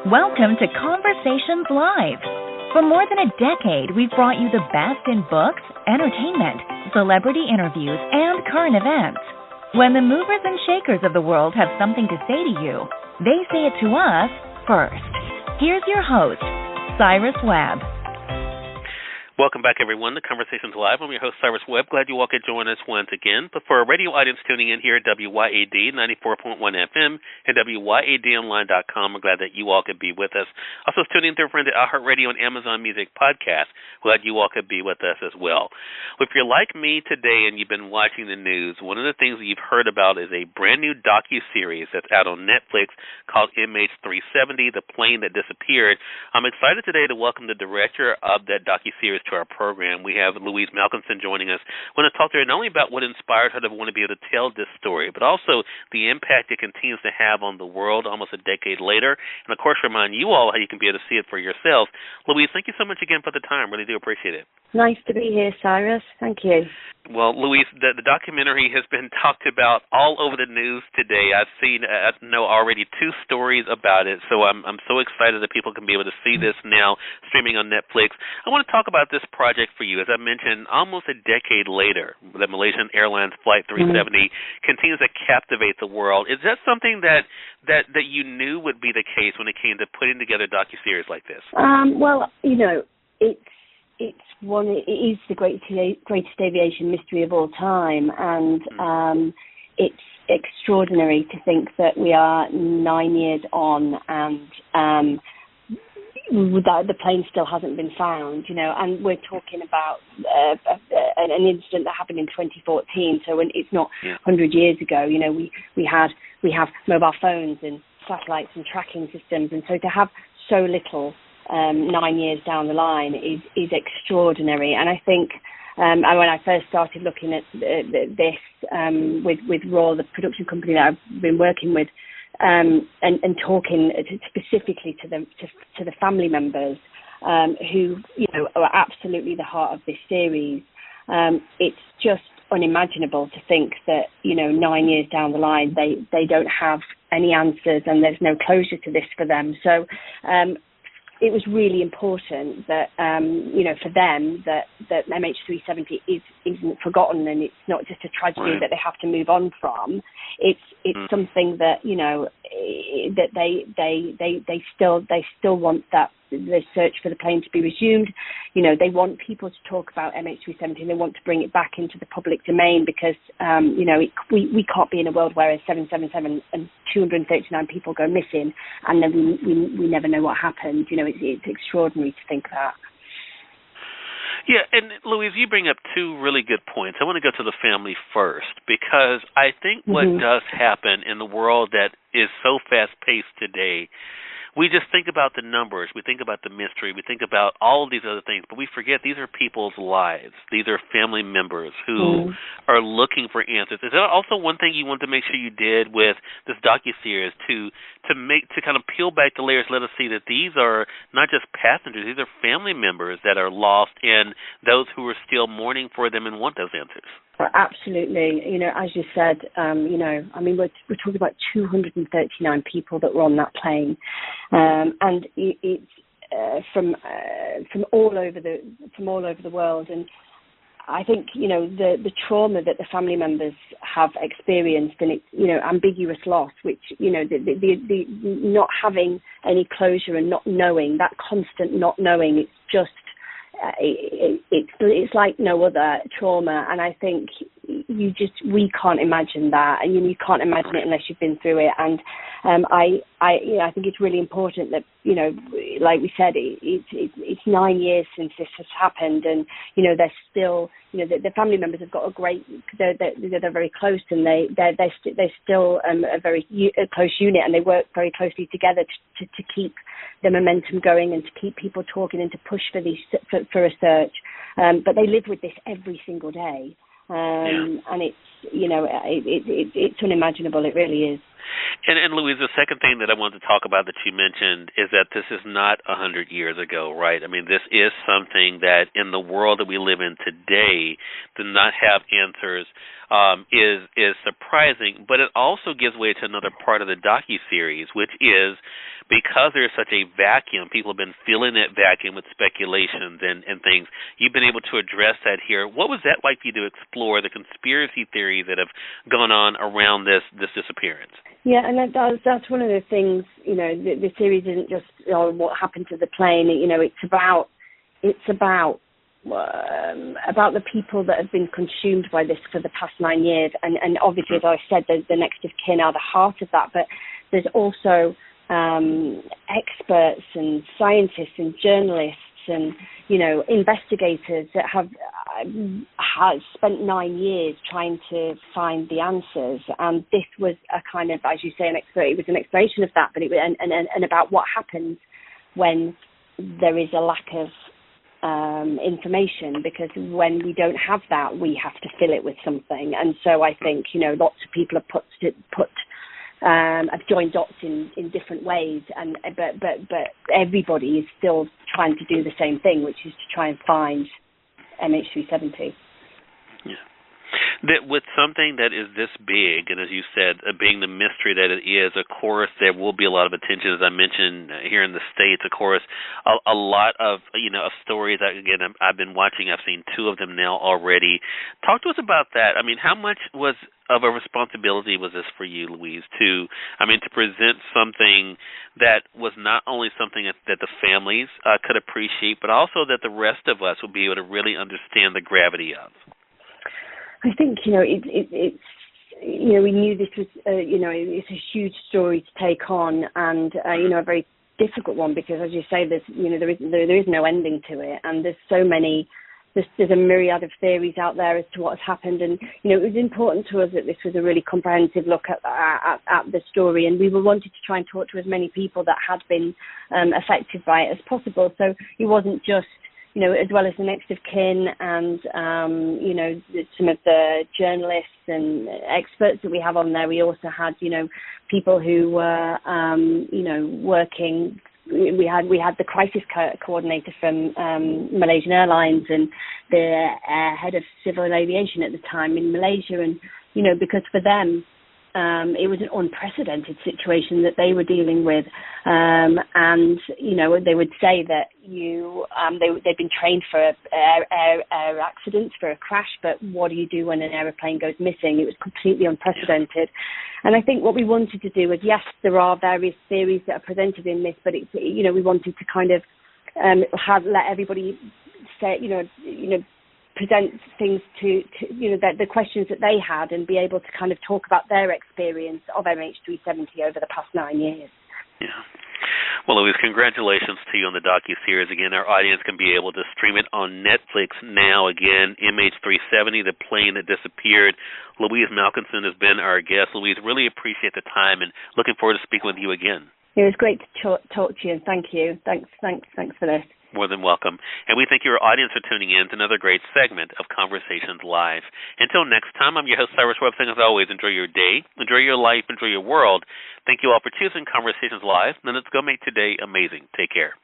Welcome to Conversations Live. For more than a decade, we've brought you the best in books, entertainment, celebrity interviews, and current events. When the movers and shakers of the world have something to say to you, they say it to us first. Here's your host, Cyrus Webb. Welcome back, everyone, to Conversations Live. I'm your host, Cyrus Webb. Glad you all could join us once again. But for our radio audience tuning in here at WYAD 94.1 FM and WYADonline.com, I'm glad that you all could be with us. Also, tuning in through friends at iHeartRadio and Amazon Music Podcast. Glad you all could be with us as well. If you're like me today and you've been watching the news, one of the things that you've heard about is a brand new docu-series that's out on Netflix called MH370, The Plane That Disappeared. I'm excited today to welcome the director of that docu-series to our program. We have Louise Malkinson joining us. I want to talk to her not only about what inspired her to want to be able to tell this story, but also the impact it continues to have on the world almost a decade later, and of course remind you all how you can be able to see it for yourselves. Louise, thank you so much again for the time. Really do appreciate it. Nice to be here, Cyrus. Thank you. Well, Louise, the documentary has been talked about all over the news today. I know already 2 stories about it, so I'm so excited that people can be able to see this now streaming on Netflix. I want to talk about this project for you. As I mentioned, almost a decade later, the Malaysian Airlines Flight 370 continues to captivate the world. Is that something that you knew would be the case when it came to putting together a docuseries like this? Well, you know, it is the greatest aviation mystery of all time, and it's extraordinary to think that we are 9 years on and the plane still hasn't been found, you know, and we're talking about an incident that happened in 2014, so it's not 100 years ago. You know, we have mobile phones and satellites and tracking systems, and so to have so little 9 years down the line is extraordinary. And I think when I first started looking at this with Raw, the production company that I've been working with, and talking specifically to the family members who, you know, are absolutely the heart of this series, it's just unimaginable to think that, you know, 9 years down the line they don't have any answers and there's no closure to this for them. So it was really important that, you know, for them that MH370 isn't forgotten, and it's not just a tragedy that they have to move on from. It's something that, you know, that they still want that the search for the plane to be resumed. You know, they want people to talk about MH370, and they want to bring it back into the public domain because, you know, we can't be in a world where a 777 and 239 people go missing and then we never know what happened. You know, it's extraordinary to think that. Yeah, and Louise, you bring up 2 really good points. I want to go to the family first because I think what does happen in the world that is so fast-paced today, we just think about the numbers, we think about the mystery, we think about all of these other things, but we forget these are people's lives. These are family members who are looking for answers. Is that also one thing you want to make sure you did with this docuseries to kind of peel back the layers, let us see that these are not just passengers, these are family members that are lost and those who are still mourning for them and want those answers? Absolutely. You know, as you said, you know, I mean, we're talking about 239 people that were on that plane, and it's from all over the world. And I think, you know, the trauma that the family members have experienced, and it's, you know, ambiguous loss, which, you know, the not having any closure and not knowing, that constant not knowing, it's just. It's like no other trauma, and I think we can't imagine that, and you can't imagine it unless you've been through it. And I think it's really important that, you know, like we said, it's 9 years since this has happened, and, you know, they're still, you know, the family members have got a great, they're very close, and they're still a very close unit, and they work very closely together to keep the momentum going and to keep people talking and to push for research. But they live with this every single day, and it's, you know, it's unimaginable. It really is. And Louise, the second thing that I wanted to talk about that you mentioned is that this is not 100 years ago, right? I mean, this is something that in the world that we live in today does not have answers. is surprising, but it also gives way to another part of the docu-series, which is because there's such a vacuum, people have been filling that vacuum with speculations and things. You've been able to address that here. What was that like for you to explore the conspiracy theories that have gone on around this disappearance? Yeah, and that's one of the things, the series isn't just what happened to the plane. It's about the people that have been consumed by this for the past 9 years. And obviously, as I said, the next of kin are the heart of that. But there's also experts and scientists and journalists and, investigators that have spent 9 years trying to find the answers. And this was a kind of, as you say, it was an exploration of that, but and about what happens when there is a lack of information, because when we don't have that, we have to fill it with something. And so I think lots of people have have joined dots in different ways, but everybody is still trying to do the same thing, which is to try and find MH370. Yeah. That with something that is this big, and as you said, being the mystery that it is, of course, there will be a lot of attention, as I mentioned here in the States. Of course, a lot of of stories that, again, I've been watching. I've seen 2 of them now already. Talk to us about that. I mean, how much of a responsibility was this for you, Louise, to present something that was not only something that the families could appreciate, but also that the rest of us would be able to really understand the gravity of? I think it's we knew this was it's a huge story to take on, and a very difficult one, because, as you say, there's there is no ending to it, and there's so many. There's a myriad of theories out there as to what has happened, and it was important to us that this was a really comprehensive look at the story, and we wanted to try and talk to as many people that had been affected by it as possible. So it wasn't just as well as the next of kin and some of the journalists and experts that we have on there. We also had people who were working. We had the crisis coordinator from Malaysian Airlines and the head of civil aviation at the time in Malaysia, and because for them it was an unprecedented situation that they were dealing with, and they would say that they'd been trained for air accidents, for a crash, but what do you do when an aeroplane goes missing? It was completely unprecedented. And I think what we wanted to do was, yes, there are various theories that are presented in this, but we wanted to kind of let everybody say, present things to the questions that they had, and be able to kind of talk about their experience of MH370 over the past 9 years. Yeah. Well, Louise, congratulations to you on the docu-series. Again, our audience can be able to stream it on Netflix now. Again, MH370, the plane that disappeared. Louise Malkinson has been our guest. Louise, really appreciate the time, and looking forward to speaking with you again. It was great to talk to you, and thank you. Thanks for this. More than welcome. And we thank your audience for tuning in to another great segment of Conversations Live. Until next time, I'm your host, Cyrus Webb, saying as always, enjoy your day, enjoy your life, enjoy your world. Thank you all for choosing Conversations Live, and let's go make today amazing. Take care.